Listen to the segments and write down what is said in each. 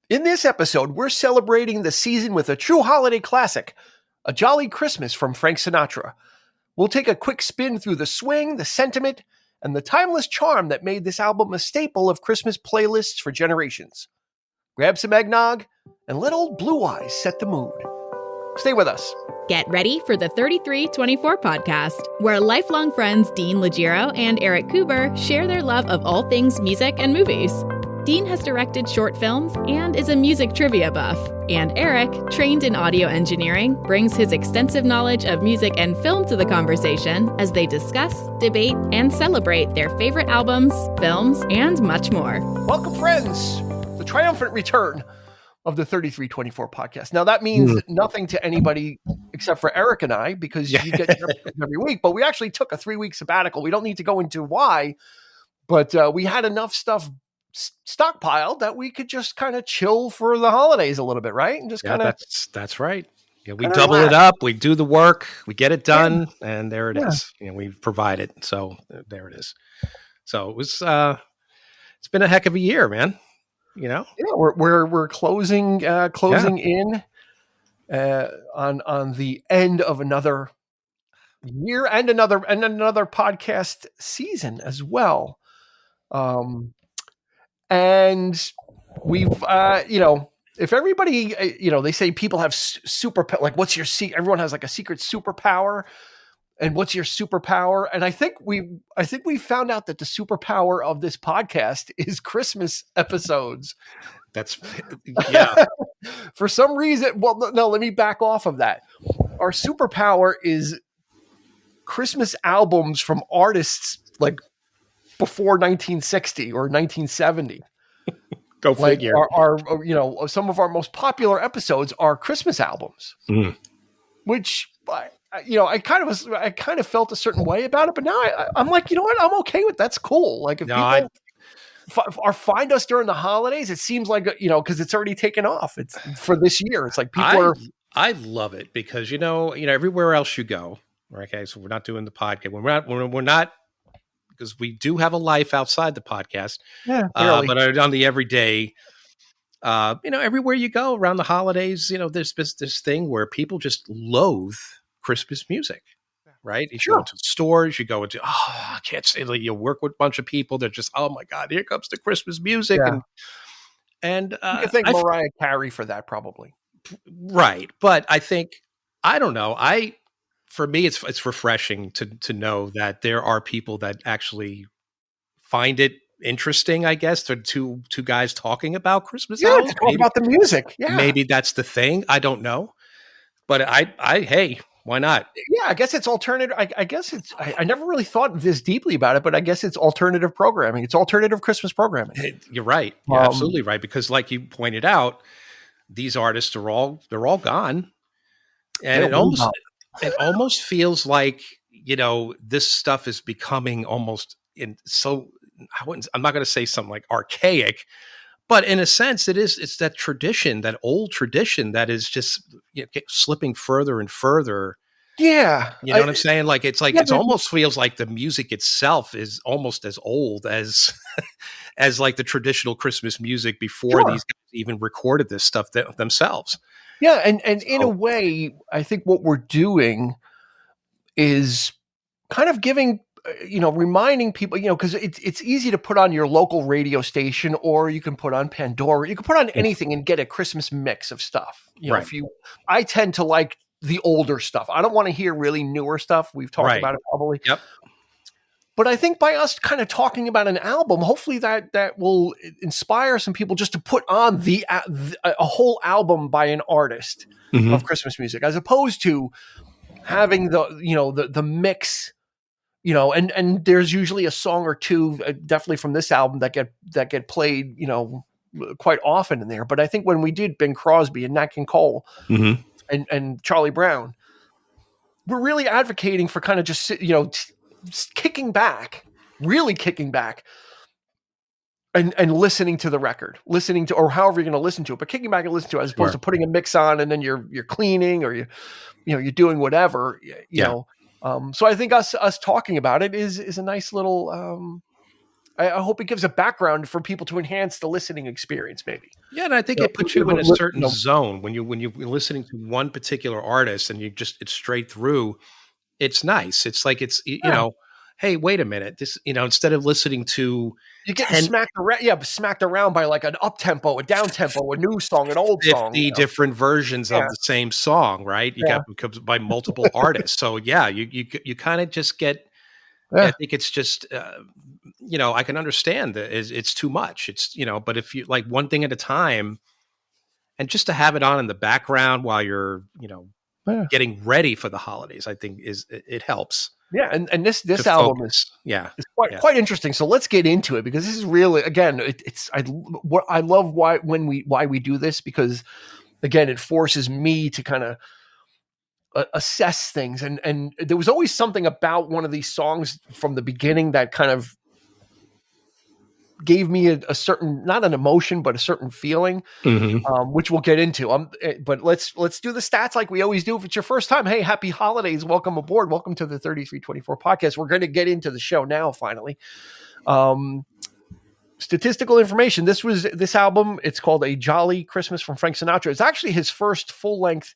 In this episode, we're celebrating the season with a true holiday classic, A Jolly Christmas from Frank Sinatra. We'll take a quick spin through the swing, the sentiment, and the timeless charm that made this album a staple of Christmas playlists for generations. Grab some eggnog and let old Blue Eyes set the mood. Stay with us. Get ready for the 3324 podcast, where lifelong friends Dean Legiro and Eric Kuber share their love of all things music and movies. Dean has directed short films and is a music trivia buff. And Eric, trained in audio engineering, brings his extensive knowledge of music and film to the conversation as they discuss, debate, and celebrate their favorite albums, films, and much more. Welcome, friends, the triumphant return of the 3324 podcast. Now, that means nothing to anybody except for Eric and I, because you get your episodes every week. But we actually took a 3-week sabbatical. We don't need to go into why, but we had enough stuff stockpiled that we could just kind of chill for the holidays a little bit, right? And just kind of that's right. Yeah, we double it up, we do the work, we get it done, and there it is. We provide it. So there it is. So it was it's been a heck of a year, man. We're closing in on the end of another year and another podcast season as well. And we've, if everybody, they say people have like, what's your everyone has like a secret superpower, and what's your superpower? And I think we found out that the superpower of this podcast is Christmas episodes. That's For some reason. Well, no, let me back off of that. Our superpower is Christmas albums from artists like before 1960 or 1970. Go figure. Our some of our most popular episodes are Christmas albums, which I kind of felt a certain way about it, but now I'm like, you know what, I'm okay with that's cool. Like if people find us during the holidays, it seems like because it's already taken off. It's for this year. It's like I love it because everywhere else you go. Okay, so we're not doing the podcast. We're not. Because we do have a life outside the podcast, but on the everyday, everywhere you go around the holidays, there's this thing where people just loathe Christmas music, right? You go into stores, you go into, I can't say that you work with a bunch of people. They're just, oh my God, here comes the Christmas music. Yeah. And you can thank Mariah Carey for that probably. Right. But I think, I don't know. For me, it's refreshing to know that there are people that actually find it interesting, I guess, to two guys talking about Christmas albums. Talk about the music. Yeah. Maybe that's the thing. I don't know. But hey, why not? Yeah, I guess it's alternative. I guess it's, I never really thought this deeply about it, but I guess it's alternative programming. It's alternative Christmas programming. You're right. You're absolutely right. Because like you pointed out, these artists they're all gone. And it almost feels like, this stuff is becoming almost I'm not going to say something like archaic, but in a sense it's that tradition, that old tradition that is just slipping further and further. Yeah. You know what I'm saying? Like, it's like, it almost feels like the music itself is almost as old as, as like the traditional Christmas music before these guys even recorded this stuff themselves. Yeah, and in a way, I think what we're doing is kind of giving, reminding people, because it's easy to put on your local radio station, or you can put on Pandora, you can put on anything and get a Christmas mix of stuff. I tend to like the older stuff. I don't want to hear really newer stuff. We've talked about it probably. Yep. But I think by us kind of talking about an album, hopefully that will inspire some people just to put on a whole album by an artist of Christmas music, as opposed to having the mix, and there's usually a song or two, definitely from this album that get played, quite often in there. But I think when we did Bing Crosby and Nat King Cole and Charlie Brown, we're really advocating for kind of just kicking back and listening to the record, or however you're going to listen to it, but kicking back and listen to it, as opposed to putting a mix on and then you're cleaning, or you're doing whatever, So I think us talking about it is a nice little I hope it gives a background for people to enhance the listening experience, maybe. Yeah, and I think it puts you in a certain zone when you're listening to one particular artist and it's straight through. It's nice. It's like hey, wait a minute. This, instead of listening to you get smacked around by like an up tempo, a down tempo, a new song, an old 50 song. 50 different versions of the same song, right? You got by multiple artists. So yeah, you kind of just get. I think it's just I can understand that it's too much. It's but if you like one thing at a time, and just to have it on in the background while you're getting ready for the holidays, I think it helps. Yeah, and this album is quite interesting. So let's get into it, because this is really, again, I love why we do this, because again, it forces me to kind of assess things, and there was always something about one of these songs from the beginning that kind of gave me a certain, not an emotion, but a certain feeling, which we'll get into. But let's do the stats like we always do. If it's your first time, hey, happy holidays. Welcome aboard. Welcome to the 3324 podcast. We're going to get into the show now, finally. Statistical information. This album, it's called A Jolly Christmas from Frank Sinatra. It's actually his first full-length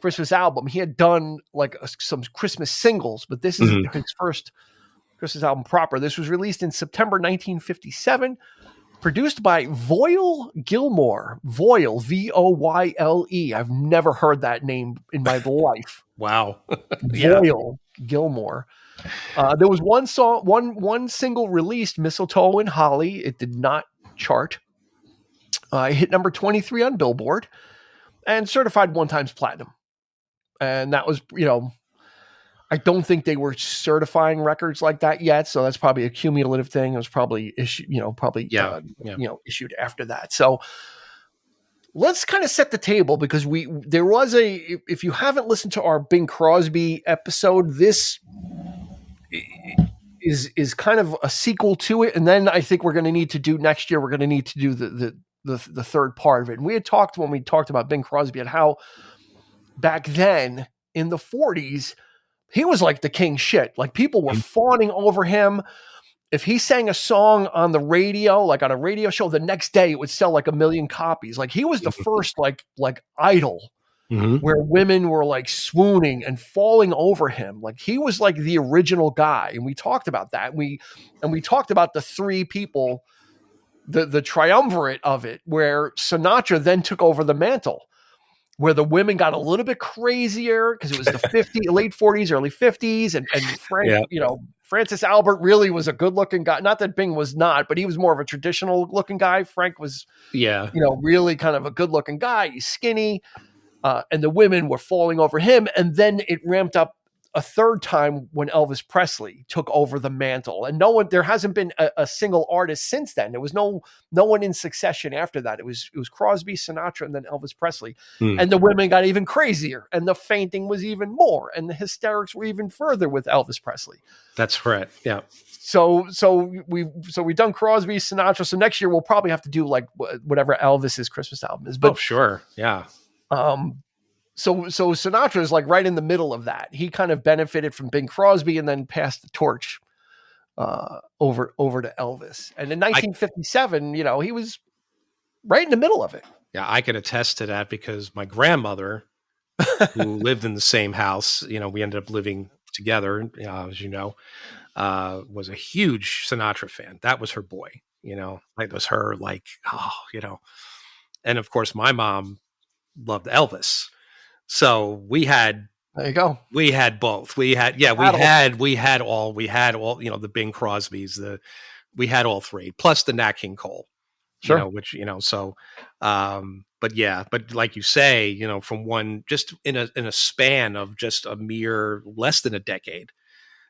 Christmas album. He had done like some Christmas singles, but this is his first Christmas album proper. This was released in September 1957, produced by Voyle Gilmore. Voyle, Voyle. I've never heard that name in my life. Wow. Voyle Gilmore. There was one single released, Mistletoe and Holly. It did not chart. It hit number 23 on Billboard and certified 1 times platinum. And that was, I don't think they were certifying records like that yet. So that's probably a cumulative thing. It was probably issued, issued after that. So let's kind of set the table, because if you haven't listened to our Bing Crosby episode, this is kind of a sequel to it. And then I think we're going to need to do next year, we're going to need to do the third part of it. And we had talked, when we talked about Bing Crosby, and how back then in the 40s, he was like the king shit. Like, people were fawning over him. If he sang a song on the radio, like on a radio show, the next day it would sell like 1 million copies. Like, he was the first like idol where women were like swooning and falling over him. Like, he was like the original guy. And we talked about that. We talked about the 3 people, the triumvirate of it, where Sinatra then took over the mantle, where the women got a little bit crazier because it was the late 40s, early 50s. And Frank, Francis Albert really was a good looking guy. Not that Bing was not, but he was more of a traditional looking guy. Frank was, really kind of a good looking guy. He's skinny. And the women were falling over him. And then it ramped up a third time when Elvis Presley took over the mantle. And there hasn't been a single artist since then. There was no one in succession after that. It was Crosby, Sinatra, and then Elvis Presley. And the women got even crazier, and the fainting was even more, and the hysterics were even further with Elvis Presley. That's right. Yeah. So we've done Crosby, Sinatra. So next year we'll probably have to do like whatever Elvis's Christmas album is. But sure. Yeah. So Sinatra is like right in the middle of that. He kind of benefited from Bing Crosby and then passed the torch over to Elvis. And in 1957, he was right in the middle of it. Yeah, I can attest to that, because my grandmother, who lived in the same house, we ended up living together, as you know, was a huge Sinatra fan. That was her boy, That was her, And of course, my mom loved Elvis. So there you go. We had both. We had all, the Bing Crosbys, we had all 3, plus the Nat King Cole, sure. But like you say, from one, just in a span of just a mere less than a decade,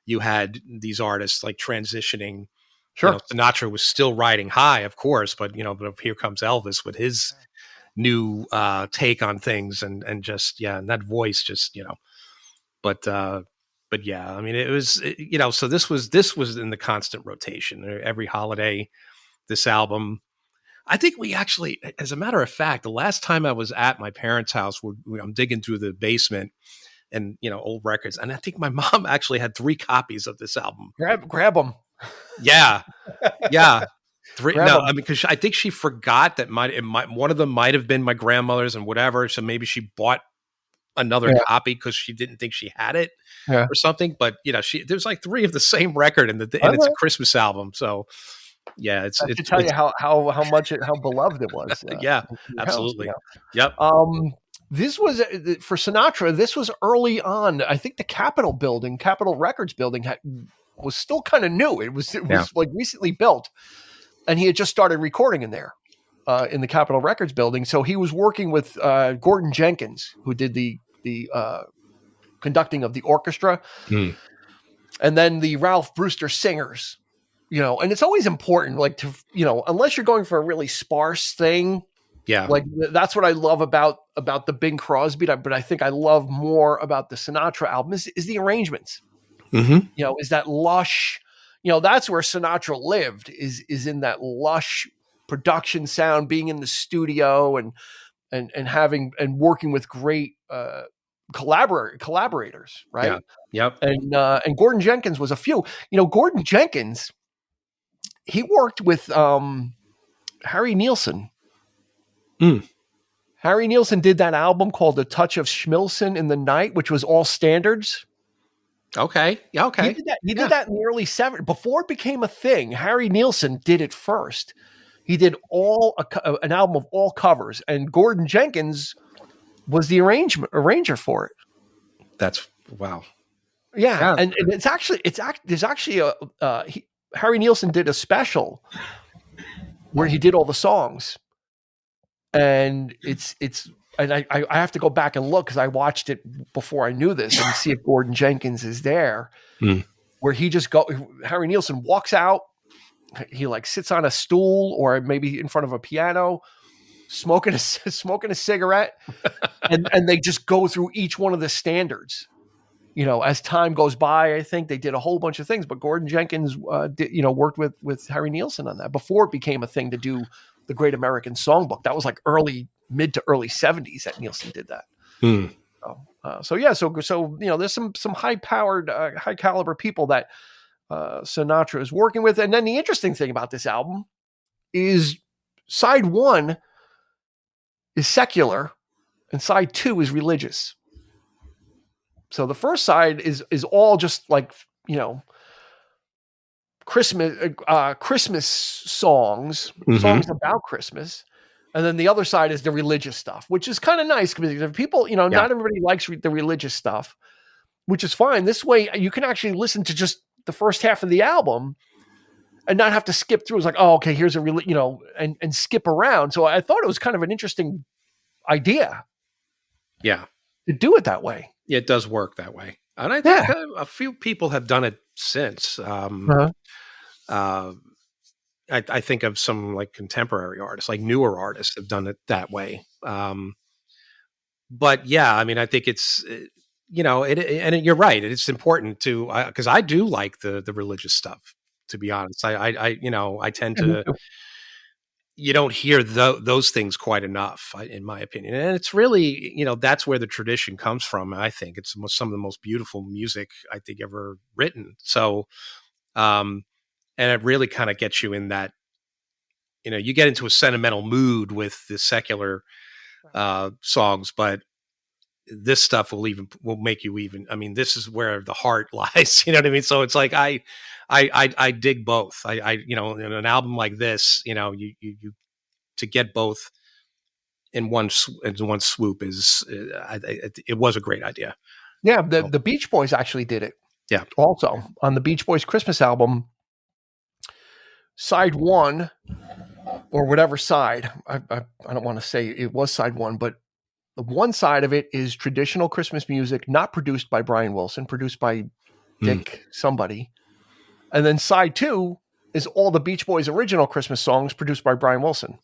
you had these artists like transitioning. Sure. Sinatra was still riding high, of course, but here comes Elvis with his new take on things, and just and that voice just but yeah, I mean, it was so this was in the constant rotation every holiday. This album, I think we actually, as a matter of fact, the last time I was at my parents' house, I'm digging through the basement and old records, and I think my mom actually had 3 copies of this album. Grab them. Yeah. Yeah. No, Grandma. I mean, because I think she forgot that one of them might have been my grandmother's and whatever. So maybe she bought another copy because she didn't think she had it or something. But there's like 3 of the same record, and it's a Christmas album. So yeah, I should tell you how beloved it was. Yeah, absolutely. Yep. This was for Sinatra. This was early on. I think the Capitol Records building was still kind of new. It was like recently built, and he had just started recording in there, in the Capitol Records building. So he was working with Gordon Jenkins, who did the conducting of the orchestra, and then the Ralph Brewster singers. And it's always important, like unless you're going for a really sparse thing. Yeah. Like that's what I love about the Bing Crosby, but I think I love more about the Sinatra album is the arrangements. Mm-hmm. Is that lush, that's where Sinatra lived, is in that lush production sound, being in the studio and having and working with great collaborators, right? Yeah. Yep. And Gordon Jenkins was a few. Gordon Jenkins, he worked with Harry Nilsson. Harry Nilsson did that album called "A Touch of Schmilson in the Night," which was all standards. Okay. Yeah. Okay. He did that in the early 70s before it became a thing. Harry Nilsson did it first. He did an album of all covers, and Gordon Jenkins was the arranger for it. That's wow. Yeah. And there's actually Harry Nilsson did a special where he did all the songs. And and I have to go back and look because I watched it before I knew this and see if Gordon Jenkins is there, where Harry Nilsson walks out, he like sits on a stool or maybe in front of a piano, smoking a cigarette, and they just go through each one of the standards. As time goes by, I think they did a whole bunch of things, but Gordon Jenkins worked with Harry Nilsson on that before it became a thing to do the Great American Songbook. That was like mid to early 70s that Nilsson did that. So there's some high powered, high caliber people that Sinatra is working with. And then the interesting thing about this album is side 1 is secular and side 2 is religious. So the first side is all just like, Christmas songs about Christmas. And then the other side is the religious stuff, which is kind of nice because people, not everybody likes the religious stuff, which is fine. This way you can actually listen to just the first half of the album and not have to skip through. It's like, oh, okay, here's and skip around. So I thought it was kind of an interesting idea. Yeah. To do it that way. It does work that way. And I think a few people have done it since. I think of some like contemporary artists, like newer artists have done it that way. But yeah, I mean, I think it's, and you're right. It's important to, cause I do like the religious stuff, to be honest. I tend to, you don't hear those things quite enough, in my opinion. And it's really, that's where the tradition comes from. I think it's some of the most beautiful music I think ever written. So, and it really kind of gets you in that, you get into a sentimental mood with the secular songs, but this stuff will make you even. I mean, this is where the heart lies. You know what I mean? So it's like I dig both. In an album like this, you to get both in one swoop is it was a great idea. Yeah, the Beach Boys actually did it. Yeah, also on the Beach Boys Christmas album. Side 1 or whatever side, I don't want to say it was side 1, but the one side of it is traditional Christmas music, not produced by Brian Wilson, produced by Dick somebody. And then side 2 is all the Beach Boys original Christmas songs produced by Brian Wilson.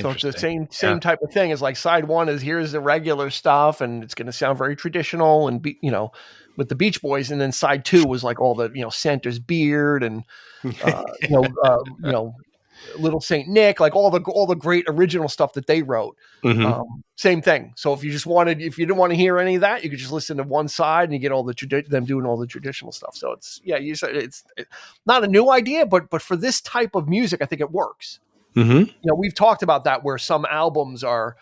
So it's the same type of thing as like side 1 is here's the regular stuff and it's going to sound very traditional and with the Beach Boys, and then side 2 was like all the Santa's beard and Little Saint Nick, like all the great original stuff that they wrote. Same thing. So if you didn't want to hear any of that, you could just listen to one side and you get all them doing all the traditional stuff. So it's not a new idea, but for this type of music, I think it works. We've talked about that where some albums are,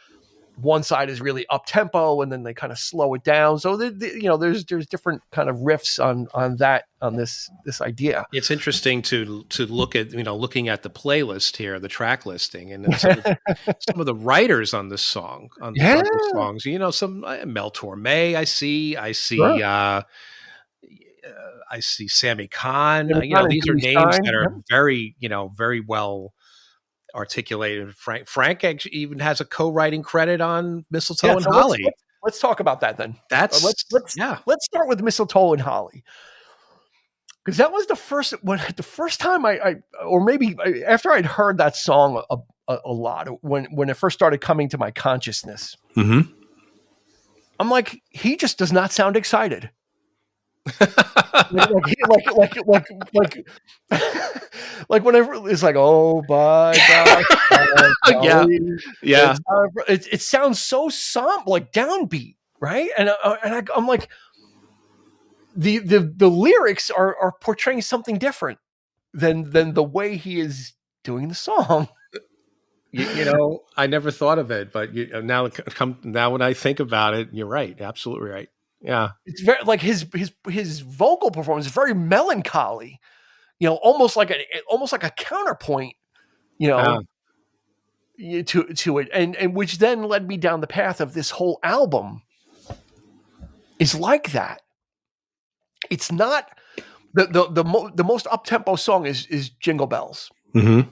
one side is really up tempo and then they kind of slow it down. So there's different kind of riffs on this idea. It's interesting to look at, looking at the playlist here, the track listing, and some of the writers on this song, on the songs, some Mel Torme, I see, sure. I see Sammy Kahn. These are names that are very, very well articulated. Frank actually even has a co-writing credit on Mistletoe and Holly. Let's talk about that then. Let's start with Mistletoe and Holly, because that was the first time or maybe after I'd heard that song a lot when it first started coming to my consciousness. I'm like, he just does not sound excited. like whenever it's like, oh my God, it sounds so somber, like downbeat, right? And I'm like, the lyrics are portraying something different than the way he is doing the song. I never thought of it, but now when I think about it, you're right, absolutely right. Yeah, it's very like his vocal performance is very melancholy, almost like a counterpoint, to it, and which then led me down the path of this whole album is like that. It's not the most up tempo song is Jingle Bells, and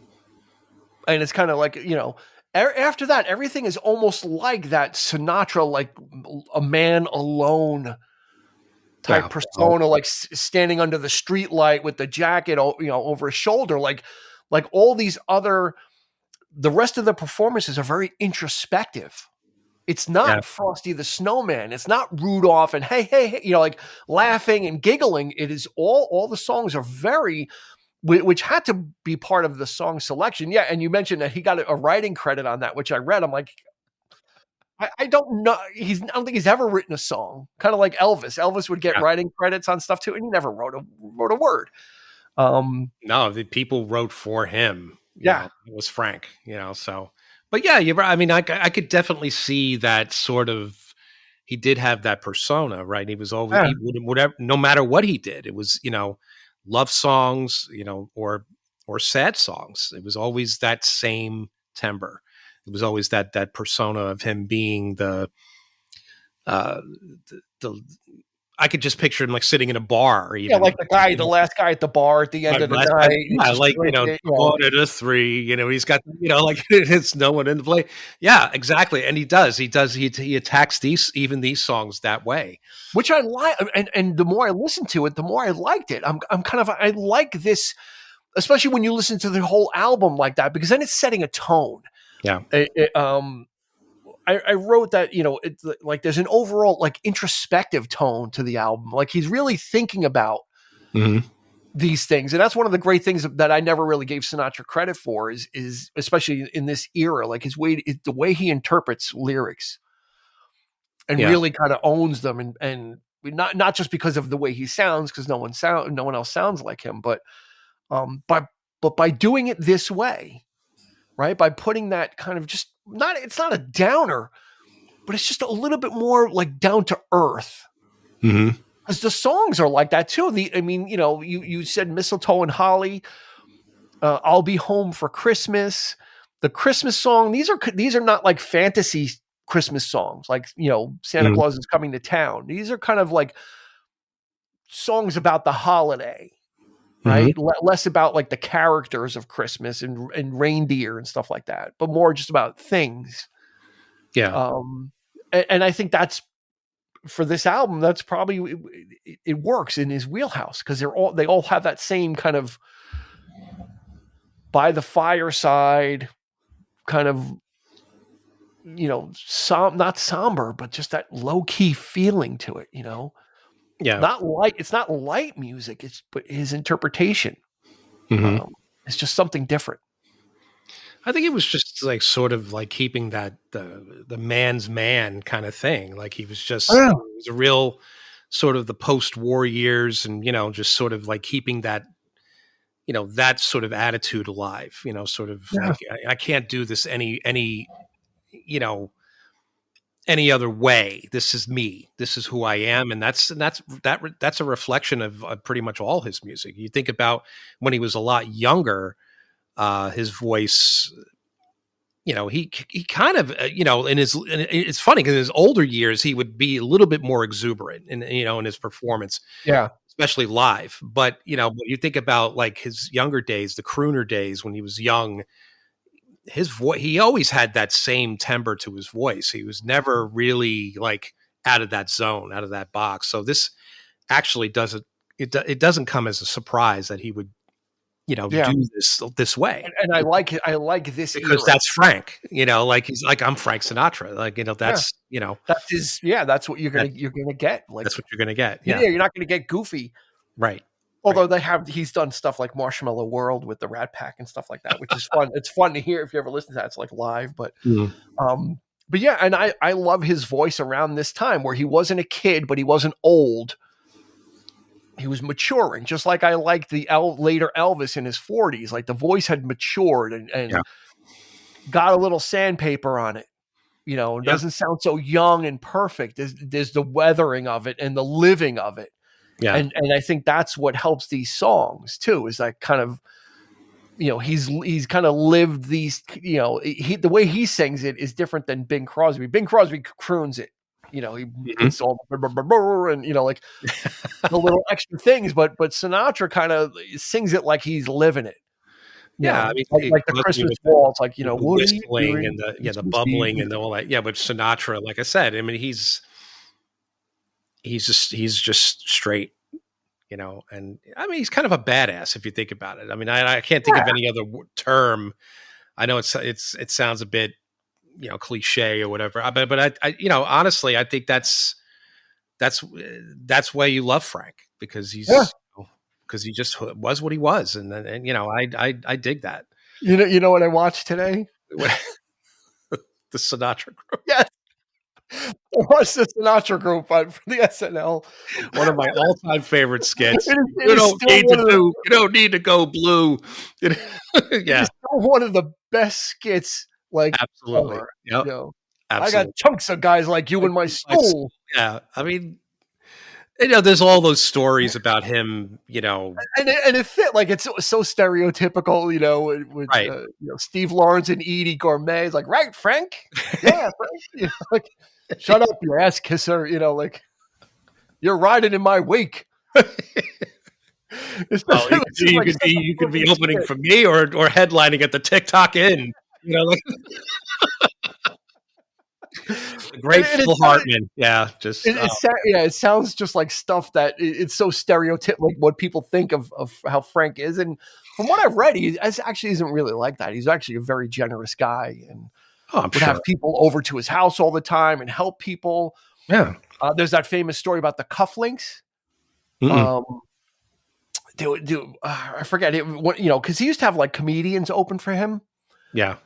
it's kind of like after that, everything is almost like that Sinatra, like a man alone type persona, like standing under the street light with the jacket, over his shoulder. Like all these the rest of the performances are very introspective. It's not Frosty the Snowman. It's not Rudolph and hey, like laughing and giggling. It is all the songs are very, which had to be part of the song selection. Yeah. And you mentioned that he got a writing credit on that, which I read. I'm like, I don't know. I don't think he's ever written a song. Kind of like Elvis. Elvis would get writing credits on stuff too, and he never wrote a word. No, the people wrote for him. It was Frank. So, but yeah, you're right. I mean, I could definitely see that sort of. He did have that persona, right? He was always whatever, no matter what he did. It was love songs, or sad songs. It was always that same timbre. It was always that persona of him being the I could just picture him like sitting in a bar. Even. Yeah, like the last guy at the bar at the end of the night. Yeah, like, 1 to 3, he's got, like it's no one in the play. Yeah, exactly. And he attacks these songs that way. Which I like. And the more I listened to it, the more I liked it. I like this, especially when you listen to the whole album like that, because then it's setting a tone. Yeah. I wrote that, it's like there's an overall like introspective tone to the album. Like he's really thinking about these things. And that's one of the great things that I never really gave Sinatra credit for is especially in this era, like the way he interprets lyrics and really kind of owns them and not just because of the way he sounds, because no one else sounds like him, but by doing it this way, right? By putting that kind of it's not a downer, but it's just a little bit more like down to earth. Because the songs are like that too. You said Mistletoe and Holly, I'll Be Home for Christmas, the Christmas song. These are not like fantasy Christmas songs, like, Santa Claus is coming to town. These are kind of like songs about the holiday. Right. Less about like the characters of Christmas and reindeer and stuff like that, but more just about things. Yeah. And I think that's for this album, that's probably, it works in his wheelhouse because they all have that same kind of by the fireside kind of, not somber, but just that low key feeling to it, Yeah. It's not light music. But his interpretation. It's just something different. I think it was just like sort of like keeping that the man's man kind of thing. Like he was just it was a real sort of the post-war years, and just sort of like keeping that that sort of attitude alive. Sort of like I can't do this any any other way. This is me. This is who I am, and that's a reflection of pretty much all his music. You think about when he was a lot younger, his voice. He kind of, it's funny because in his older years, he would be a little bit more exuberant in his performance, especially live. But, when you think about like his younger days, the crooner days when he was young, his voice, he always had that same timbre to his voice. He was never really like out of that zone, out of that box. So this actually it doesn't come as a surprise that he would do this way. And I like it. I like this because era. that's Frank, like he's like, I'm Frank Sinatra. Like, that's, that's his, that's what you're going to get. Like, that's what you're going to get. Yeah. You're not going to get goofy. Right. Although he's done stuff like Marshmallow World with the Rat Pack and stuff like that, which is fun. It's fun to hear if you ever listen to that. It's like live, but yeah. And I love his voice around this time where he wasn't a kid, but he wasn't old. He was maturing, just like I liked the later Elvis in his 40s. Like the voice had matured and got a little sandpaper on it. It doesn't sound so young and perfect. There's the weathering of it and the living of it. Yeah. And I think that's what helps these songs too, is that kind of, he's kind of lived these, the way he sings it is different than Bing Crosby. Bing Crosby croons it. He gets all and like the little extra things, but Sinatra kind of sings it like he's living it. I mean, like the Christmas waltz, like the whistling and the bubbling and all that. Yeah, but Sinatra, like I said, I mean, he's just straight, and I mean, he's kind of a badass if you think about it. I mean, I can't think of any other term. I know it sounds a bit cliche or whatever, but I honestly, I think that's why you love Frank, because because he just was what he was, and I dig that. You know what I watched today? The Sinatra Group. Yes. I watched the Sinatra Group for the SNL. One of my all-time favorite skits. You don't need to go blue. It's one of the best skits. Like, absolutely. Yep. Absolutely. I got chunks of guys like you in my school. Yeah. I mean, there's all those stories about him, and it fit, like, it's so stereotypical, with Steve Lawrence and Edie Gourmet. It's like, right, Frank? Yeah, Frank. Like, shut up, you ass kisser. Like, you're riding in my wake. You could be opening for me or headlining at the TikTok Inn. The great Phil Hartman. Yeah, just it sounds just like stuff that it's so stereotypical, like what people think of how Frank is. And from what I've read, he actually isn't really like that. He's actually a very generous guy, and would have people over to his house all the time and help people. Yeah, there's that famous story about the cufflinks. I forget it. Because he used to have like comedians open for him. Yeah.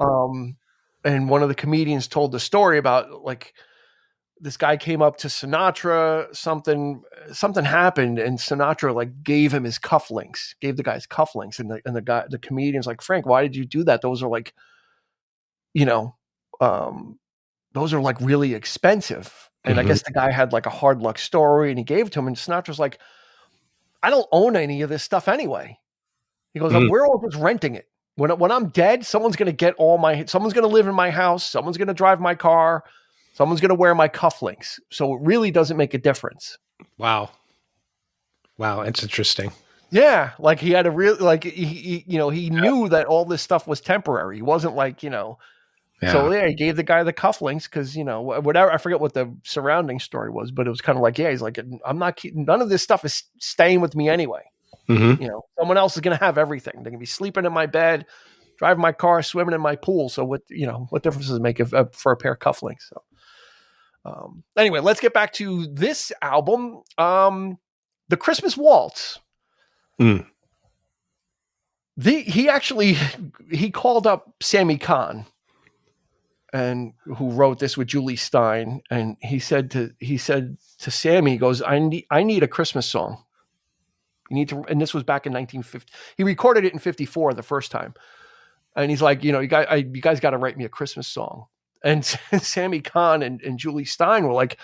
And one of the comedians told the story about, like, this guy came up to Sinatra, something happened, and Sinatra like gave him his cufflinks, gave the guy's cufflinks, and the comedian's like, Frank, why did you do that? Those are like, those are like really expensive. And I guess the guy had like a hard luck story, and he gave it to him, and Sinatra's like, I don't own any of this stuff anyway. He goes, we're all just renting it. When I'm dead, someone's going to someone's going to live in my house. Someone's going to drive my car. Someone's going to wear my cufflinks. So it really doesn't make a difference. Wow. It's interesting. Yeah. Like he had a real, like he knew that all this stuff was temporary. He wasn't like, so he gave the guy the cufflinks because, whatever, I forget what the surrounding story was, but it was kind of like, he's like, I'm not keeping, none of this stuff is staying with me anyway. Someone else is going to have everything. They're going to be sleeping in my bed, driving my car, swimming in my pool. So what difference does it make for a pair of cufflinks? So, anyway, let's get back to this album. The Christmas Waltz. He called up Sammy Cahn, and who wrote this with Julie Stein, and he said to Sammy, he goes, I need a Christmas song. You need to, and this was back in 1950. He recorded it in 54 the first time, and he's like, you guys got to write me a Christmas song. And Sammy Cahn and Julie Stein were like,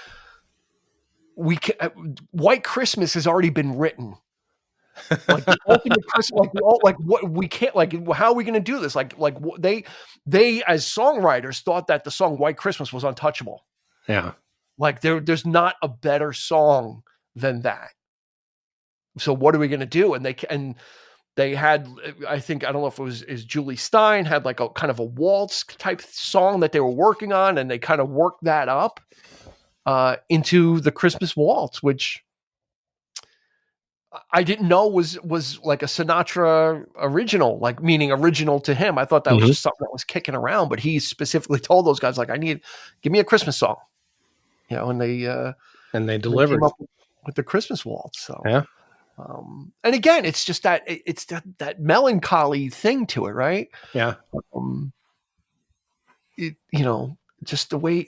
White Christmas has already been written. Like the ultimate Christmas, like what we can't, like, how are we going to do this? Like they as songwriters thought that the song White Christmas was untouchable. Yeah. Like there's not a better song than that. So what are we going to do? And they had, I think, I don't know if it was Julie Stein had like a kind of a waltz type song that they were working on, and they kind of worked that up into the Christmas waltz, which I didn't know was like a Sinatra original, like meaning original to him. I thought that was just something that was kicking around, but he specifically told those guys, like, give me a Christmas song, and they delivered with the Christmas waltz. So, yeah. And again, it's just that melancholy thing to it, right? Yeah. Just the way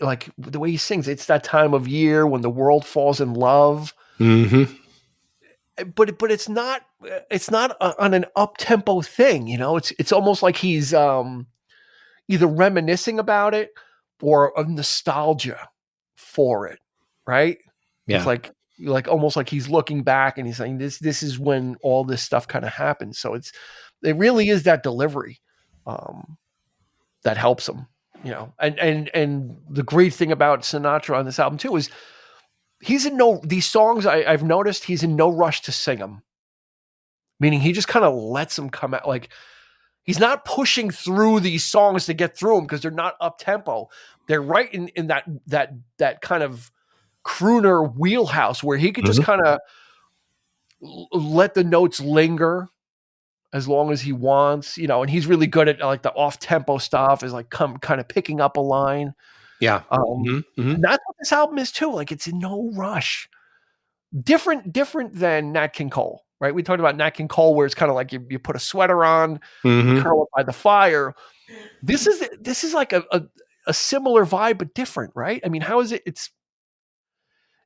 he sings, it's that time of year when the world falls in love. Mm-hmm. But it's not on an up-tempo thing, it's almost like he's either reminiscing about it or of nostalgia for it, right? Yeah. It's like almost like he's looking back and he's saying this is when all this stuff kind of happens. So it really is that delivery that helps him, and the great thing about Sinatra on this album too is these songs I've noticed he's in no rush to sing them. Meaning he just kind of lets them come out. Like he's not pushing through these songs to get through them because they're not up tempo. They're right in that kind of crooner wheelhouse where he could just kind of let the notes linger as long as he wants, and he's really good at like the off tempo stuff, is like kind of picking up a line. Yeah. And that's what this album is too. Like it's in no rush. Different than Nat King Cole, right? We talked about Nat King Cole where it's kind of like you put a sweater on, you curl up by the fire. This is like a similar vibe, but different, right? I mean, how is it?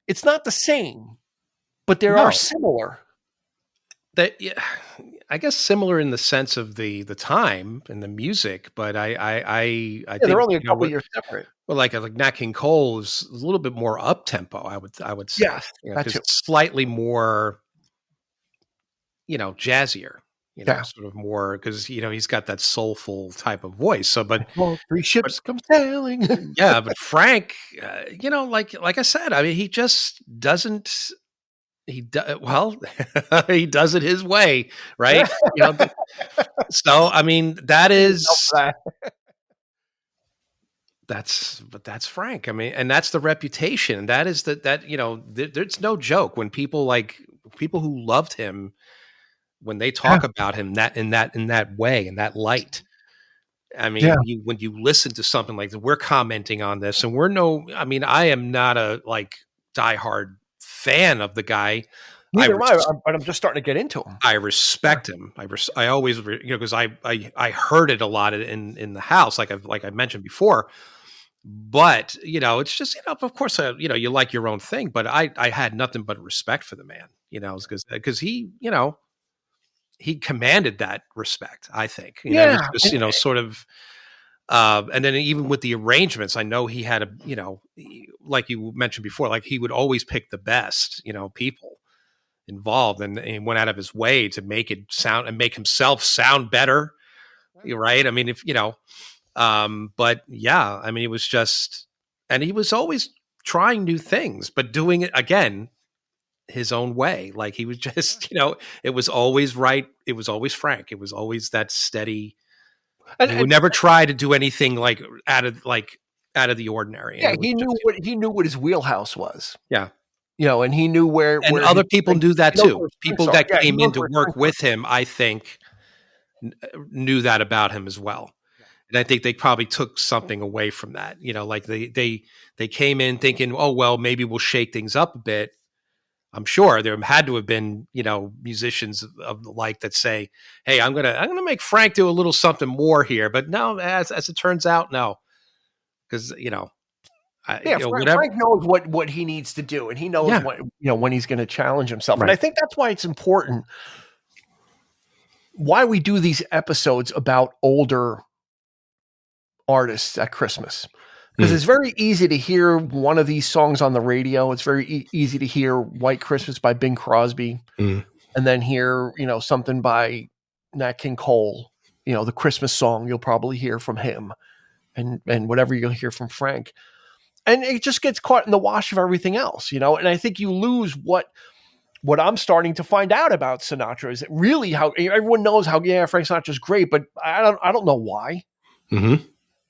It's not the same, but there are similar. I guess similar in the sense of the time and the music, but I think they're only a couple years separate. Well, like Nat King Cole is a little bit more up tempo, I would say. Yes, because it's slightly more, jazzier. Sort of more because he's got that soulful type of voice. So, but three ships come sailing. Yeah, but Frank, like I said, I mean, he just doesn't. He does it his way, right? So I mean, that's Frank. I mean, and that's the reputation. That is there's no joke when people who loved him, when they talk about him in that way, in that light. I mean, when you listen to something like that, we're commenting on this, and I am not a diehard fan of the guy. Neither am I, but I'm just starting to get into him. I respect him. I always, because I heard it a lot in the house, like I mentioned before. But it's just of course you like your own thing, but I had nothing but respect for the man, because he commanded that respect. I think just sort of. And then even with the arrangements, I know he had like you mentioned before, like he would always pick the best, people involved, and he went out of his way to make it sound and make himself sound better. Right. I mean, but yeah, I mean, it was just, and he was always trying new things, but doing it again, his own way. Like he was just, it was always right. It was always Frank. It was always that steady. And he would never try to do anything out of the ordinary. Yeah, he knew what his wheelhouse was. Yeah, and he knew where other people knew that too. People that came in to work with him, I think, knew that about him as well. And I think they probably took something away from that. Like they came in thinking, oh well, maybe we'll shake things up a bit. I'm sure there had to have been, musicians of the like that say, "Hey, I'm gonna make Frank do a little something more here." But no, as it turns out, no, because whatever. Frank knows what he needs to do, and he knows when he's going to challenge himself. Right. And I think that's why it's important. Why we do these episodes about older artists at Christmas. Because it's very easy to hear one of these songs on the radio. It's very easy to hear White Christmas by Bing Crosby, and then hear, something by Nat King Cole, the Christmas song you'll probably hear from him, and whatever you'll hear from Frank. And it just gets caught in the wash of everything else, and I think you lose what I'm starting to find out about Sinatra is really how everyone knows how, Frank Sinatra's great, but I don't know why. Mm-hmm.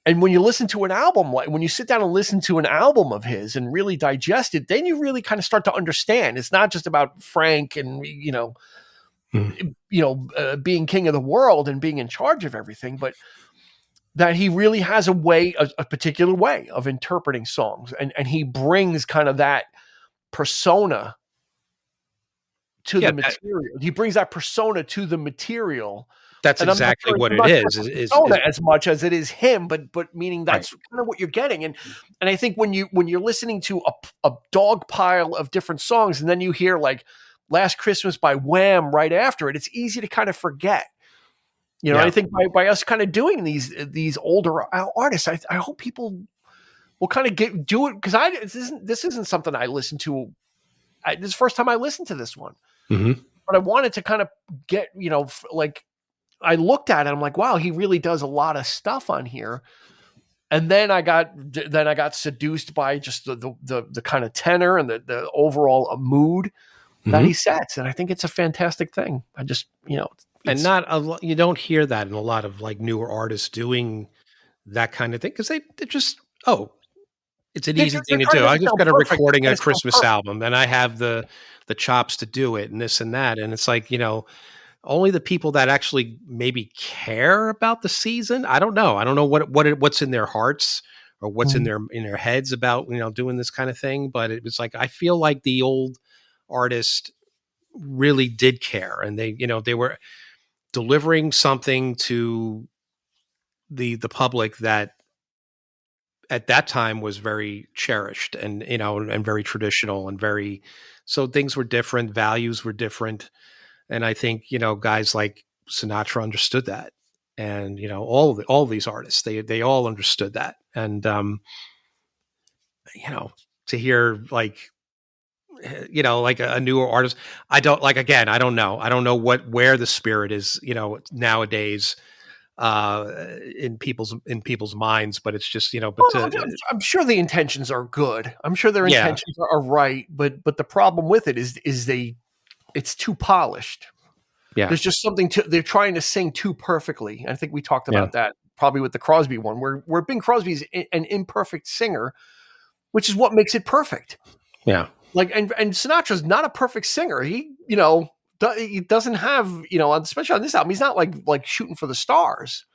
And when you listen to an album, like when you sit down and listen to an album of his and really digest it, then you really kind of start to understand. It's not just about Frank and, being king of the world and being in charge of everything, but that he really has a particular way of interpreting songs. And he brings kind of that persona to the material. He brings that persona to the material. That's exactly what it is. As much as it is him, but meaning that's kind of what you're getting. And I think when you're listening to a dog pile of different songs, and then you hear like Last Christmas by Wham right after it, it's easy to kind of forget. I think by us kind of doing these older artists, I hope people will kind of do it, because this isn't something I listen to. This is the first time I listened to this one, but I wanted to kind of get I looked at it, I'm like, wow, he really does a lot of stuff on here. And then I got seduced by just the kind of tenor and the overall mood that he sets. And I think it's a fantastic thing. I just, and not a lot, you don't hear that in a lot of like newer artists doing that kind of thing. Cause they're just, it's an easy thing to do. I just got a recording a Christmas album and I have the chops to do it and this and that. And it's like, only the people that actually maybe care about the season. I don't know. I don't know what's in their hearts or what's in their heads about, doing this kind of thing. But it was like, I feel like the old artist really did care, and they were delivering something to the public that at that time was very cherished and, and very traditional and so things were different. Values were different. And I think, guys like Sinatra understood that, and, all these artists, they all understood that. And, to hear like a newer artist, I don't know. I don't know where the spirit is, nowadays, in people's minds, but it's just, I'm sure the intentions are good. I'm sure their intentions are right. But the problem with it is it's too polished. Yeah. There's just something they're trying to sing too perfectly. I think we talked about that probably with the Crosby one, where Bing Crosby's an imperfect singer, which is what makes it perfect. Yeah. Like, and Sinatra's not a perfect singer. He, he doesn't have, especially on this album, he's not like shooting for the stars.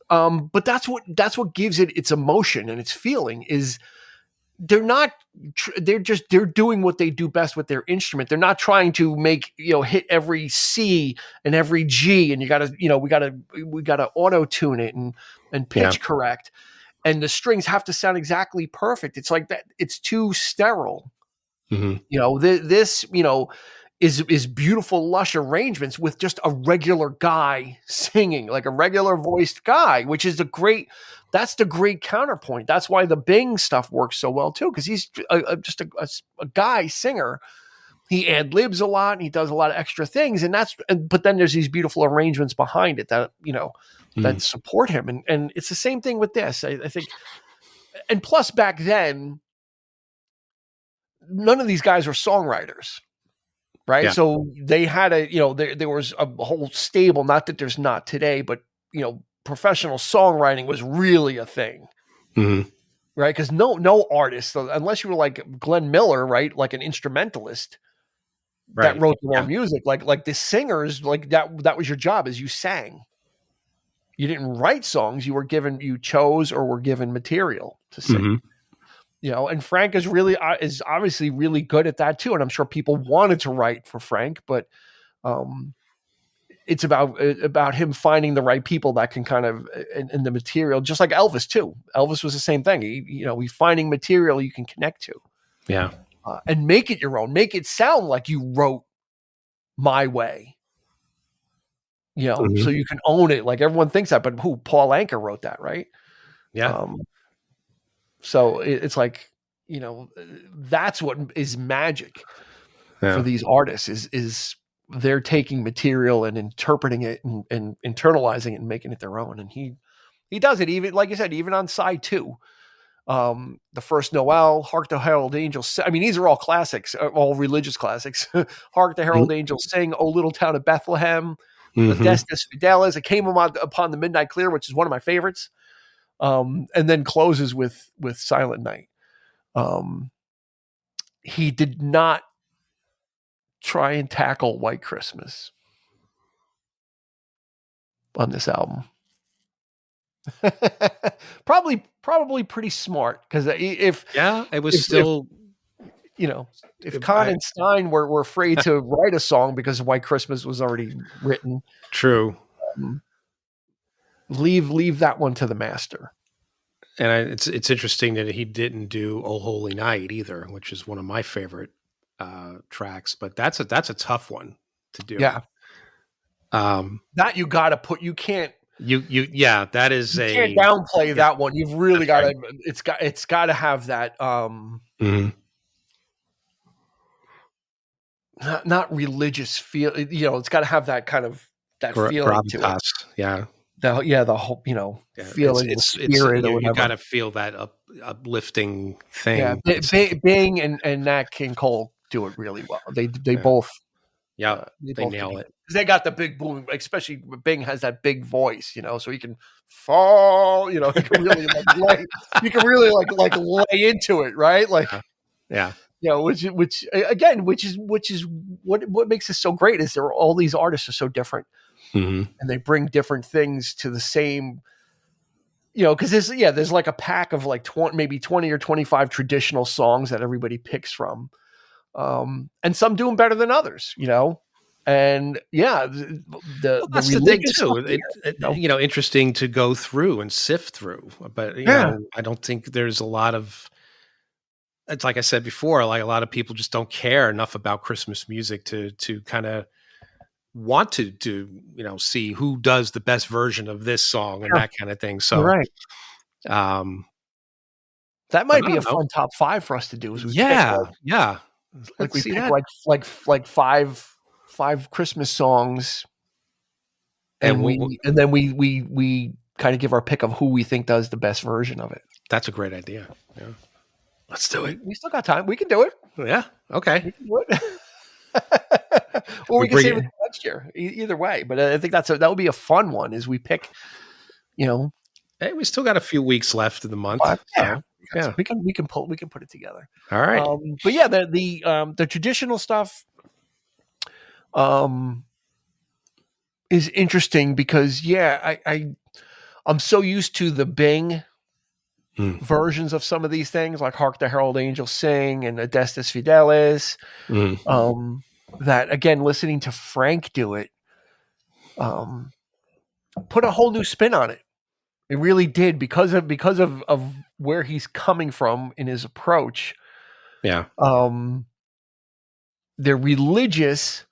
But that's what gives it its emotion and its feeling is they're doing what they do best with their instrument. They're not trying to make, hit every C and every G, and we gotta auto tune it and pitch correct. And the strings have to sound exactly perfect. It's like that. It's too sterile. This is beautiful, lush arrangements with just a regular guy singing, like a regular voiced guy, which is that's the great counterpoint. That's why the Bing stuff works so well too, because he's just a guy singer. He ad-libs a lot and he does a lot of extra things, but then there's these beautiful arrangements behind it that that support him, and it's the same thing with this. I think, and plus back then, none of these guys were songwriters. Right. Yeah. So they had there was a whole stable, not that there's not today, but, professional songwriting was really a thing. Right. Because no artist, unless you were like Glenn Miller, right, like an instrumentalist that wrote their own music, like the singers, like that was your job, is you sang. You didn't write songs. You chose or were given material to sing. And Frank is is obviously really good at that too. And I'm sure people wanted to write for Frank, but it's about him finding the right people that can kind of in the material, just like Elvis too. Elvis was the same thing. He's finding material you can connect to. Yeah. And make it your own. Make it sound like you wrote My Way. So you can own it. Like everyone thinks that, but Paul Anka wrote that, right? Yeah. So it's like, that's what is magic for these artists is they're taking material and interpreting it and internalizing it and making it their own. And he does it, even like you said, even on side 2. The First Noel, Hark the Herald Angels. I mean, these are all classics, all religious classics. Hark the Herald Angels Sing, O Little Town of Bethlehem, Adestus Fidelis. It came upon the midnight clear, which is one of my favorites. And then closes with Silent Night. He did not try and tackle White Christmas on this album. probably pretty smart, because if Kahn and Stein were afraid to write a song because White Christmas was already written, true, leave that one to the master. And it's interesting that he didn't do "Oh Holy Night" either, which is one of my favorite tracks. But that's a tough one to do. Yeah, that you got to put. You can't. That is you can't downplay that one. You've really got to. Right. It's got to have that. Not religious feel. It's got to have that kind of feeling to it. Yeah. The whole, feeling, it's spirit, or you got to feel that uplifting thing. Yeah, Bing and Nat King Cole do it really well. They both, they nail it. They got the big boom, especially Bing has that big voice, so he can fall. He can really like lay into it, right? Like, which is what makes this so great is all these artists are so different. And they bring different things to the same, because there's like a pack of like 20 or 25 traditional songs that everybody picks from. And some do them better than others, and that's the thing too. Interesting to go through and sift through, but I don't think there's a lot of, it's like I said before, like a lot of people just don't care enough about Christmas music to kind of want to see who does the best version of this song and that kind of thing. So, right. That might be a fun top 5 for us to do. Like we pick like five Christmas songs, and then we kind of give our pick of who we think does the best version of it. That's a great idea. Yeah, let's do it. We still got time. We can do it. Yeah. Okay. We can do it. Or we can save it next year. Either way, but I think that would be a fun one. Is we pick, Hey, we still got a few weeks left in the month. We can put it together. All right. But yeah, the traditional stuff is interesting because I'm so used to the Bing versions of some of these things, like Hark the Herald Angels Sing and Adestus Fidelis. That again, listening to Frank do it, put a whole new spin on it. It really did because of where he's coming from in his approach. Yeah. They're religious,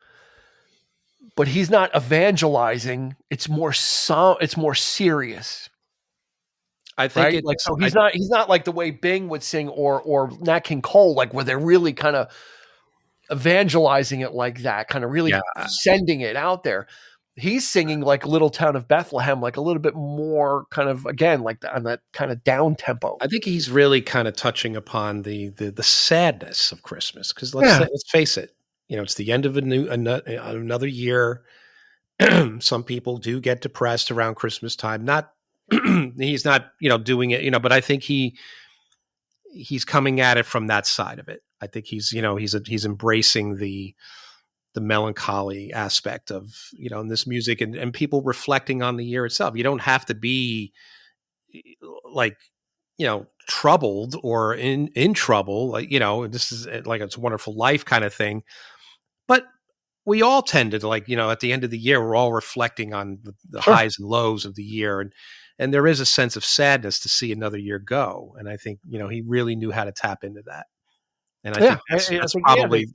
but he's not evangelizing. It's more serious. I think he's not like the way Bing would sing or Nat King Cole, like where they're really kind of evangelizing it like that, kind of really sending it out there. He's singing like Little Town of Bethlehem, like a little bit more kind of, again, like on that kind of down tempo. I think he's really kind of touching upon the sadness of Christmas. Cause let's face it, it's the end of another year. Some people do get depressed around Christmas time. He's not, doing it, but I think he's coming at it from that side of it. I think he's embracing the melancholy aspect of, in this music and people reflecting on the year itself. You don't have to be like, troubled or in trouble, like, this is like It's a Wonderful Life kind of thing. But we all tended to, like, at the end of the year, we're all reflecting on the Sure. highs and lows of the year. And there is a sense of sadness to see another year go. And I think, he really knew how to tap into that. And I think that's probably,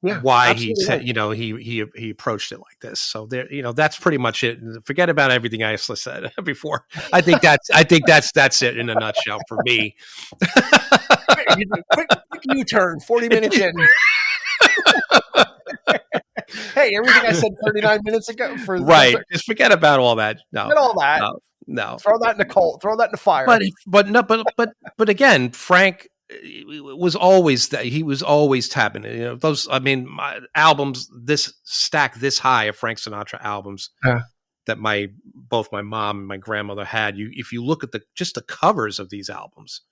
why he said, he approached it like this. So there, that's pretty much it. Forget about everything I said before. I think that's it in a nutshell for me. quick U-turn, 40 minutes in. Hey, everything I said 39 minutes ago. Right. Just forget about all that. No. Forget all that. No. Throw that in the coal. Throw that in the fire. But again, Frank was always that. He was always tapping it. My albums, this stack this high of Frank Sinatra albums that both my mom and my grandmother had. If you look at just the covers of these albums,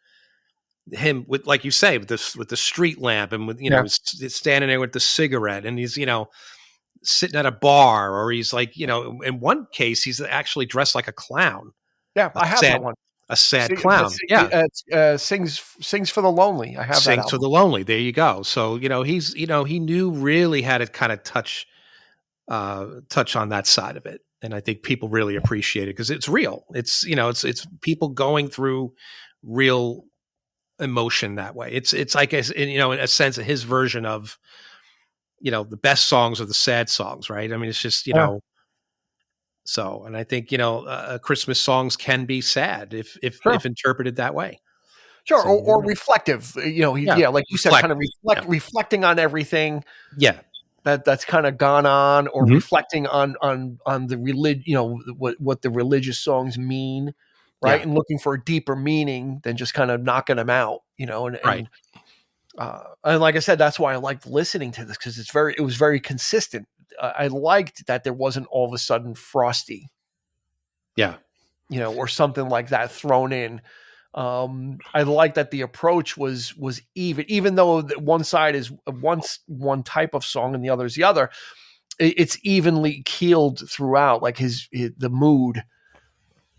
him with, like you say, with the street lamp and with standing there with the cigarette, and he's sitting at a bar, or he's like in one case he's actually dressed like a clown. Yeah, I have that one. A sad clown. Sings for the lonely. I have Sings that for the lonely. There you go. So he's he knew really how to kind of touch on that side of it, and I think people really appreciate it because it's real. It's it's people going through real emotion that way. It's like in a sense his version of the best songs are the sad songs, right? I mean, it's just so, and I think Christmas songs can be sad if interpreted that way. Sure, so, or reflective. Like you said, kind of reflecting on everything. Yeah, that's kind of gone on, or reflecting on the religion. What the religious songs mean. Right. And looking for a deeper meaning than just kind of knocking them out, and like I said, that's why I liked listening to this, because it was very consistent. I liked that there wasn't all of a sudden Frosty. Yeah. Or something like that thrown in. I like that the approach was even though one side is one type of song and the other is the other, it's evenly keeled throughout, like the mood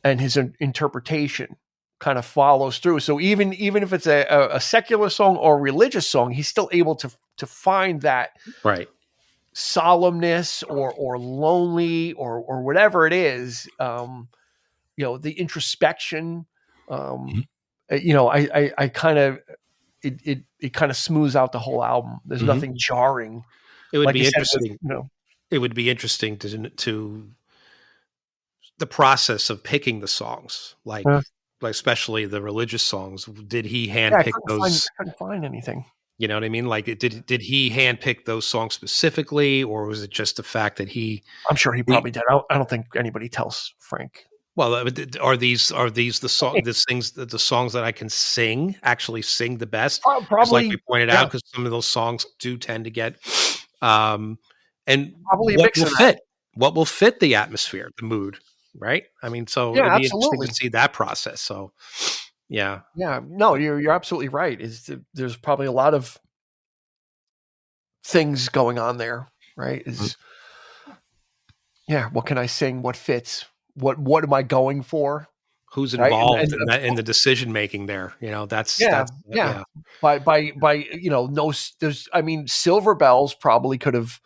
and his interpretation kind of follows through. So even if it's a secular song or a religious song, he's still able to find that solemnness or lonely or whatever it is. The introspection. I kind of it kind of smooths out the whole album. There's nothing jarring. It would be interesting. It would be interesting to the process of picking the songs, like especially the religious songs. Did he handpick those? I couldn't find anything. You know what I mean? Like, did he handpick those songs specifically, or was it just the fact that I'm sure he probably did. I don't think anybody tells Frank. Well, are these the songs that I can actually sing the best? Probably, like we pointed out, because some of those songs do tend to get, and probably what will fit the atmosphere, the mood. Right. I mean, so it'd be interesting to see that process. So, yeah. No, you're absolutely right. There's probably a lot of things going on there, right? What can I sing? What fits? What am I going for? Who's involved in the decision making there? That's By no. There's. I mean, Silver Bells probably could have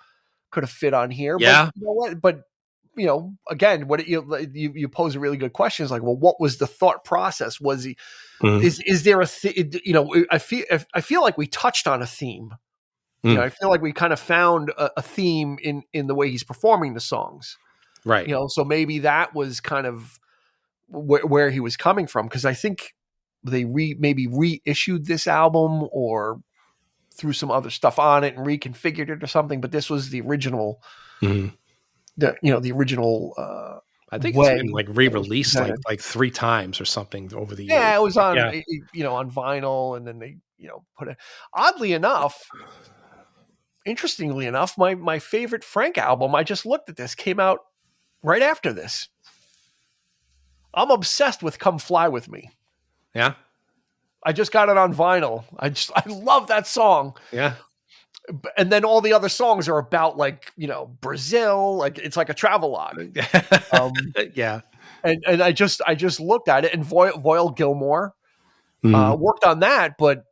fit on here. Yeah. But you know what? But again, what you pose a really good question. Is like, well, what was the thought process? Was he? Is there I feel like we touched on a theme. I feel like we kind of found a theme in the way he's performing the songs. Right. So maybe that was kind of where he was coming from, because I think they maybe reissued this album or threw some other stuff on it and reconfigured it or something. But this was the original. The original. I think it's been like re-released like 3 times or something over the years. Yeah, it was on on vinyl, and then they put it. Oddly enough, interestingly enough, my favorite Frank album, I just looked at this, came out right after this. I'm obsessed with "Come Fly With Me." Yeah, I just got it on vinyl. I love that song. Yeah. And then all the other songs are about Brazil, like it's like a travelogue. Yeah. And I just looked at it, and Voyle Gilmore, Worked on that, but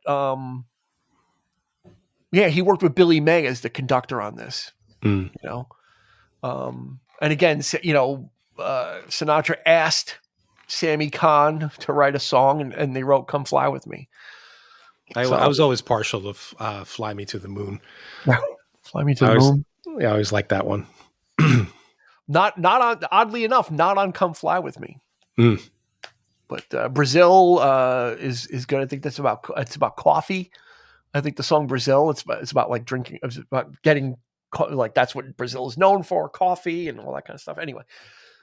he worked with Billy May as the conductor on this. You know, and again, you know, Sinatra asked Sammy Cahn to write a song, and they wrote "Come Fly with Me." I was always partial to "Fly Me to the Moon." Fly Me to the Moon. Yeah, I always liked that one. not on, oddly enough, not on "Come Fly with Me." But Brazil is good. I think it's about coffee. I think the song Brazil, it's about like drinking, it's about getting, like that's what Brazil is known for, coffee and all that kind of stuff. Anyway,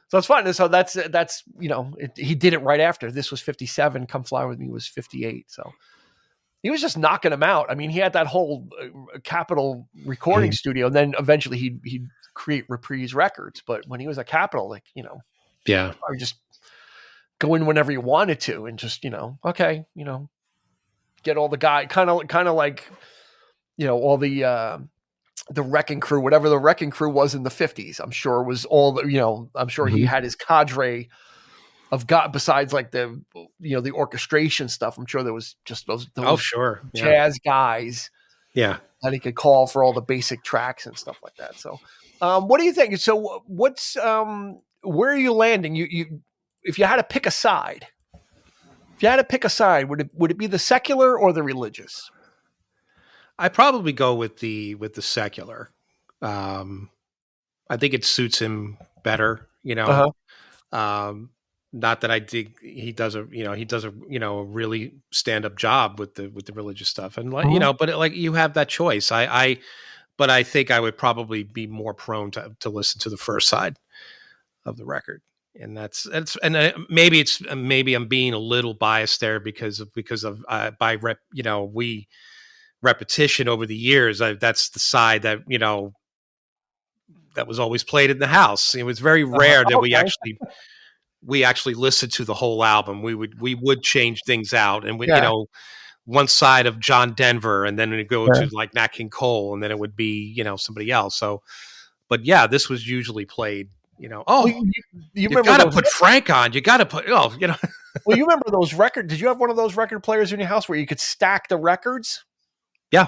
so it's fun. So that's you know, he did it right after. This was 57. Come Fly with Me was 58. So he was just knocking them out. I mean, he had that whole Capitol recording studio, and then eventually he'd create Reprise Records. But when he was at Capitol, like, you know, I would just go in whenever you wanted to, and just, you know, okay, you know, get all the guy kind of like, you know, all the Wrecking Crew, whatever the Wrecking Crew was in the 50s. I'm sure was all the, you know, I'm sure he had his cadre of besides like the, you know, the orchestration stuff. I'm sure there was just those jazz guys that he could call for all the basic tracks and stuff like that. So what do you think? So what's where are you landing? You if you had to pick a side, would it be the secular or the religious? I probably go with the secular. I think it suits him better, you know. Not that I think he does a really stand up job with the religious stuff, and like, you know, but like you have that choice. But I think I would probably be more prone to listen to the first side of the record. And that's maybe I'm being a little biased there because of repetition over the years. That's the side that, you know, that was always played in the house. It was very rare that we actually listened to the whole album. We would change things out, and you know, one side of John Denver, and then we'd go to like Nat King Cole, and then it would be, you know, somebody else. So, but yeah, this was usually played. You know, you got to put Frank on. You got to put, you know. Well, you remember those records? Did you have one of those record players in your house where you could stack the records? Yeah.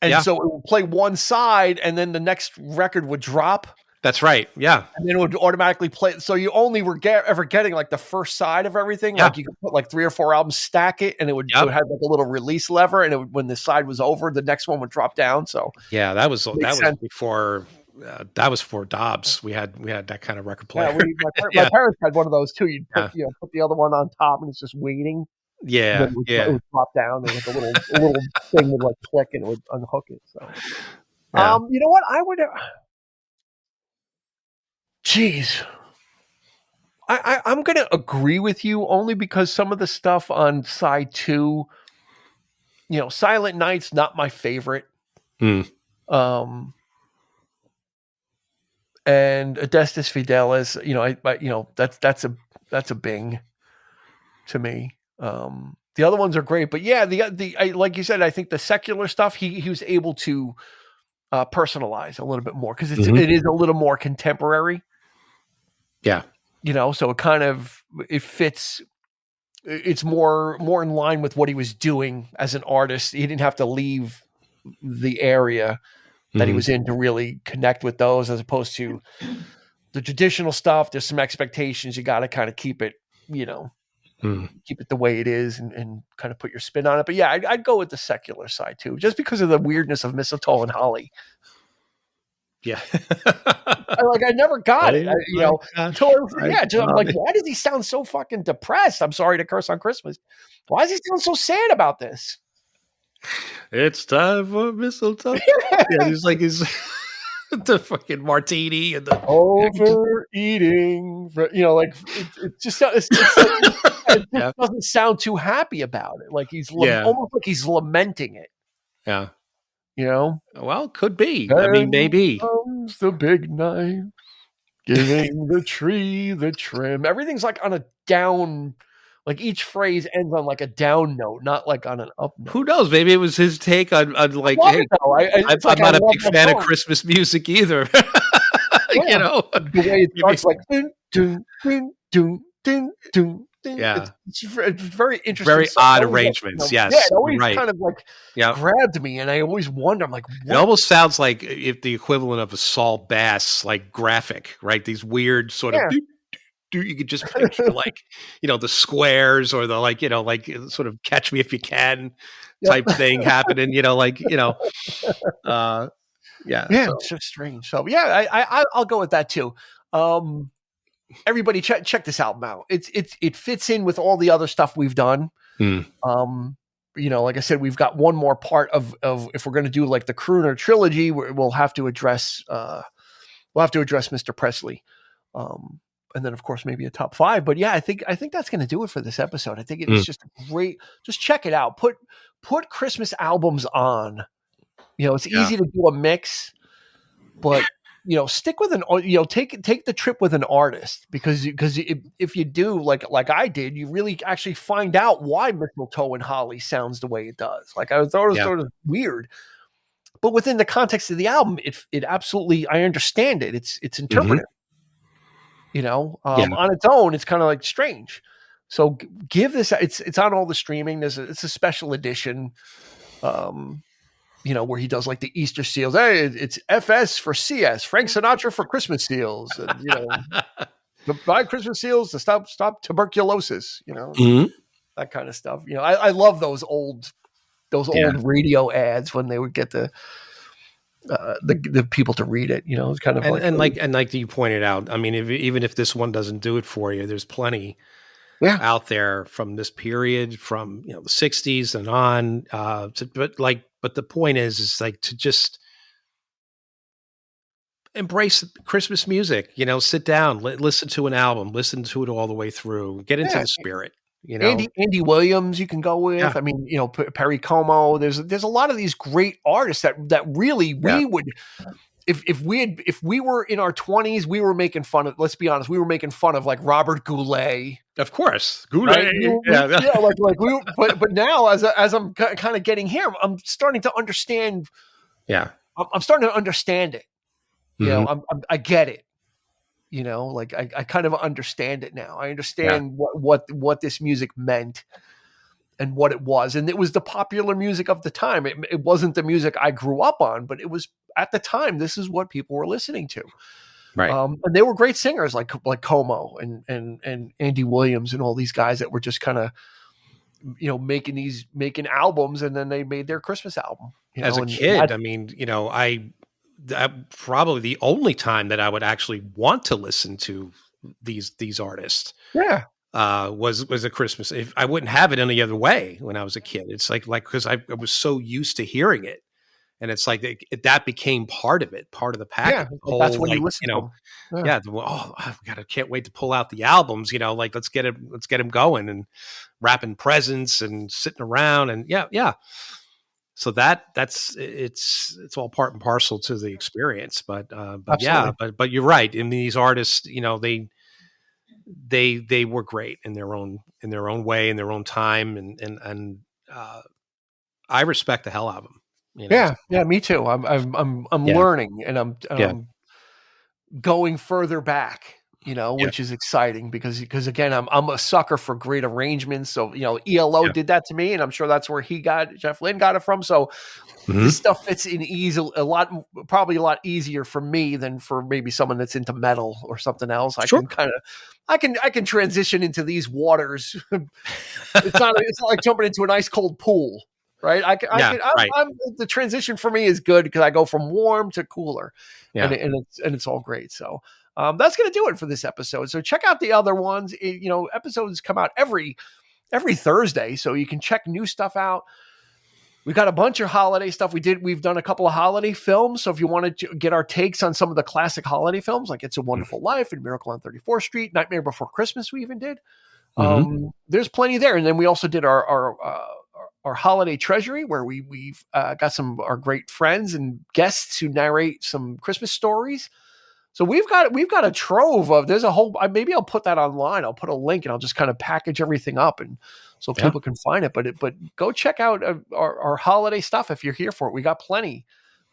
And so it would play one side, and then the next record would drop. That's right. Yeah. And then it would automatically play. So you only were ever getting like the first side of everything. Yeah. Like you could put like 3 or 4 albums, stack it, and it would have like a little release lever, and when the side was over, the next one would drop down. So yeah, that was before. That was for Dobbs. We had that kind of record player. Yeah, my parents had one of those too. You'd put the other one on top, and it's just waiting. Yeah, it would drop down, and like a little thing would like click, and it would unhook it. So, you know what? I would. Geez, I'm going to agree with you only because some of the stuff on side 2, you know, Silent Night's not my favorite. And Adestus Fidelis, you know, that's a bing to me. The other ones are great, but yeah, like you said, I think the secular stuff he was able to personalize a little bit more because it is a little more contemporary. Yeah, you know, so it fits. It's more in line with what he was doing as an artist. He didn't have to leave the area that he was in to really connect with those, as opposed to the traditional stuff. There's some expectations. You got to kind of keep it, you know, keep it the way it is and kind of put your spin on it. But yeah, I'd go with the secular side too, just because of the weirdness of Mistletoe and Holly. Yeah. I never got it. You know, I'm like, why does he sound so fucking depressed? I'm sorry to curse on Christmas. Why does he sound so sad about this? It's time for mistletoe. He's like the fucking martini and the overeating. You know, like it just doesn't sound too happy about it. Like he's almost like he's lamenting it. Yeah. You know? Well, could be. I mean, maybe. Comes the big night, giving the tree the trim. Everything's like on a down. Like each phrase ends on like a down note, not like on an up note. Who knows? Maybe it was his take on like, hey, I'm not a big fan of Christmas music either. You know, the way it starts like dun, dun, dun, dun, dun, dun, Yeah. It's very interesting. Very odd arrangements. Yes. Yeah, it always kind of like grabbed me, and I always wonder. I'm like, what? It almost sounds like if the equivalent of a Saul Bass like graphic, right? These weird sort of. You could just picture like, the squares or the like, sort of Catch Me If You Can type thing happening, It's just strange. So I'll go with that too. Everybody check this album out. It fits in with all the other stuff we've done. Like I said, we've got one more part of if we're going to do like the crooner trilogy, we'll have to address Mr. Presley. And then of course maybe a top 5, but I think that's going to do it for this episode. I think it is just great. Just check it out. Put Christmas albums on. It's easy to do a mix, but stick with take the trip with an artist because if you do like I did, you really actually find out why Mistletoe and Holly sounds the way it does. Like I thought it was sort of weird, but within the context of the album, it absolutely, I understand it. It's interpretive. On its own, it's kind of like strange. So give this. It's on all the streaming. It's a special edition. Where he does like the Easter seals. Hey, it's FS for CS, Frank Sinatra for Christmas seals, and buy Christmas seals to stop tuberculosis. That kind of stuff. I love those old radio ads when they would get the people to read it. It's kind of like you pointed out. I mean, even if this one doesn't do it for you, there's plenty out there from this period, from the 60s and on. But the point is like to just embrace Christmas music. Sit down, listen to an album, listen to it all the way through, get into the spirit. Andy Williams, you can go with. I mean, Perry Como. There's a lot of these great artists that really we would. If we were in our 20s, we were making fun of. Let's be honest, we were making fun of like Robert Goulet. Of course, Goulet. Right? But now as I'm kind of getting here, I'm starting to understand. Yeah, I'm starting to understand it. I get it. I kind of understand it now. I understand what this music meant and what it was, and it was the popular music of the time. It wasn't the music I grew up on, but it was. At the time, this is what people were listening to, right? And they were great singers like Como and Andy Williams and all these guys that were just kind of, making albums, and then they made their Christmas album. As a kid, I probably the only time that I would actually want to listen to these artists, was a Christmas. If I wouldn't have it any other way when I was a kid, it's like because I was so used to hearing it. And it's like that became part of it, part of the package. Yeah, that's when you listen to them. Can't wait to pull out the albums. Let's get them going and wrapping presents and sitting around and So that's it's all part and parcel to the experience. But you're right. In these artists, they were great in their own way, in their own time, and I respect the hell out of them. Me too. I'm learning, and I'm going further back, which is exciting because again, I'm a sucker for great arrangements. So, ELO did that to me, and I'm sure that's where Jeff Lynne got it from. So this stuff fits in probably a lot easier for me than for maybe someone that's into metal or something else. I can transition into these waters. It's not like jumping into an ice cold pool. Right. The transition for me is good because I go from warm to cooler and it's all great. So that's going to do it for this episode. So check out the other ones. Episodes come out every Thursday, so you can check new stuff out. We got a bunch of holiday stuff. We've done a couple of holiday films. So if you wanted to get our takes on some of the classic holiday films, like It's a Wonderful Life and Miracle on 34th Street, Nightmare Before Christmas, we even did. There's plenty there. And then we also did our holiday treasury, where we've got some of our great friends and guests who narrate some Christmas stories. So we've got a trove of. There's a whole. Maybe I'll put that online. I'll put a link and I'll just kind of package everything up and so people can find it. But go check out our holiday stuff if you're here for it. We got plenty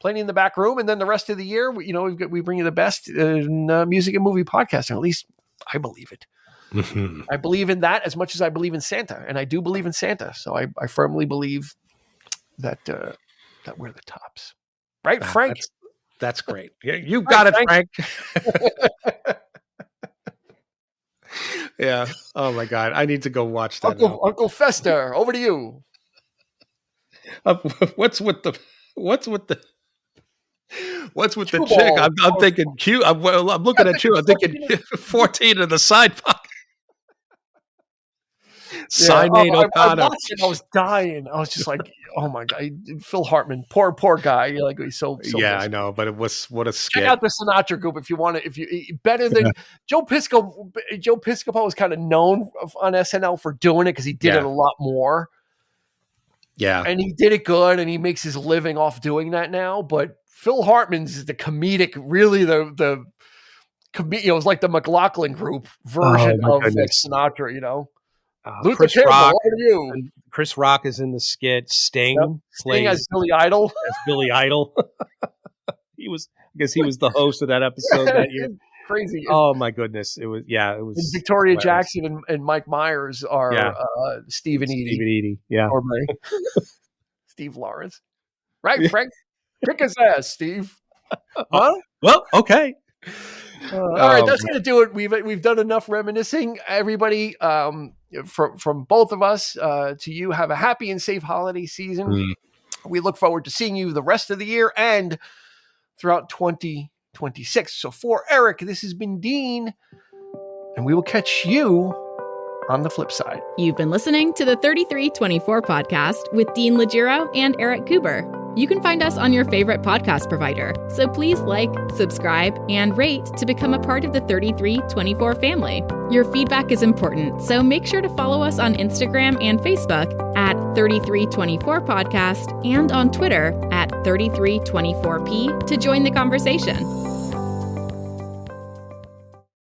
in the back room, and then the rest of the year, we bring you the best in music and movie podcasting. At least I believe it. Mm-hmm. I believe in that as much as I believe in Santa, and I do believe in Santa. So I firmly believe that we're the tops. Right, Frank? That's great. You got it, Frank. Yeah. Oh my God. I need to go watch that. Uncle Fester, over to you. What's with the chick? I'm thinking cute. I'm looking at you. I'm thinking 14 in the side pocket. Sinead O'Connor. I was dying. I was just like, oh my God, Phil Hartman, poor guy. Like he's so yeah, I know, but it was what a skit. Check out the Sinatra group if you want to. If you better than Joe Piscopo. Joe Piscopo was kind of known on SNL for doing it because he did it a lot more. Yeah, and he did it good, and he makes his living off doing that now. But Phil Hartman's is the comedic, really it was like the McLaughlin Group version of Sinatra. Chris Rock. Chris Rock is in the skit. Sting plays as Billy Idol. As Billy Idol. He was the host of that episode that year. Crazy. Oh my goodness. It was. And Victoria Jackson and Mike Myers are Steve and Edie. Steve and Edie. Yeah. Or Steve Lawrence. Right, Frank? Kick his ass, Steve. Huh? Well, okay. All right, that's going to do it. We've done enough reminiscing. Everybody, from both of us to you, have a happy and safe holiday season. We look forward to seeing you the rest of the year and throughout 2026. So for Eric, this has been Dean, and we will catch you on the flip side. You've been listening to the 3324 podcast with Dean Legiro and Eric Cooper. You can find us on your favorite podcast provider, so please like, subscribe, and rate to become a part of the 3324 family. Your feedback is important, so make sure to follow us on Instagram and Facebook at 3324 podcast and on Twitter at 3324p to join the conversation.